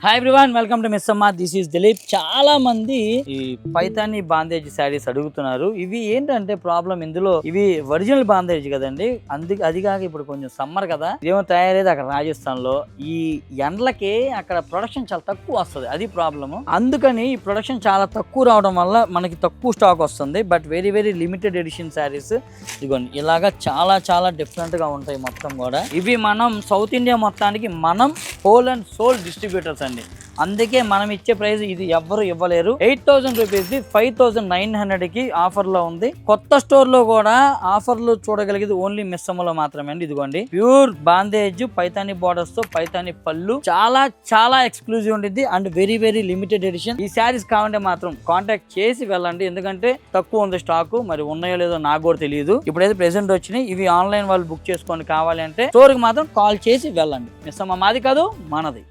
Hi everyone, welcome to Missamma. This is Dilip. చాలా మంది ఈ పైతాని బాందేజ్ శారీస్ అడుగుతున్నారు. ఇవి ఏంటంటే ప్రాబ్లం, ఇందులో ఇవి ఒరిజినల్ బాందేజ్ కదండి. అది కాక ఇప్పుడు కొంచెం సమ్మర్ కదా, ఇదేమో తయారైతే అక్కడ రాజస్థాన్ లో ఈ ఎండలకి అక్కడ ప్రొడక్షన్ చాలా తక్కువ వస్తుంది. అది ప్రాబ్లము. అందుకని ఈ ప్రొడక్షన్ చాలా తక్కువ రావడం వల్ల మనకి తక్కువ స్టాక్ వస్తుంది. But very very limited edition saris ఇదిగోండి, ఇలాగా చాలా చాలా డిఫరెంట్ గా ఉంటాయి మొత్తం కూడా. ఇవి మనం సౌత్ ఇండియా మొత్తానికి మనం హోల్ అండ్ సోల్ డిస్ట్రిబ్యూటర్స్ అండి. అందుకే మనం ఇచ్చే ప్రైస్ ఇది ఎవ్వరు ఇవ్వలేరు. 8,000 రూపీస్ 5,900 కి ఆఫర్ లో ఉంది. కొత్త స్టోర్ లో కూడా ఆఫర్లు చూడగలిగేది ఓన్లీ మిస్సమ్మలో మాత్రమే అండి. ఇదిగోండి, ప్యూర్ బాందేజ్ పైతాని బోర్డర్స్ తో పైతాని పళ్ళు, చాలా చాలా ఎక్స్క్లూజివ్ ఉంటుంది and very very limited edition. ఈ శారీస్ కావాలంటే మాత్రం కాంటాక్ట్ చేసి వెళ్ళండి, ఎందుకంటే తక్కువ ఉంది స్టాక్. మరి ఉన్నాయో లేదో నాకు కూడా తెలియదు. ఇప్పుడైతే ప్రెసెంట్ వచ్చినాయి. ఇవి ఆన్లైన్ వాళ్ళు బుక్ చేసుకోండి. కావాలి అంటే స్టోర్ కి మాత్రం కాల్ చేసి వెళ్ళండి. మిస్సమ్మ మాది కాదు, మనది.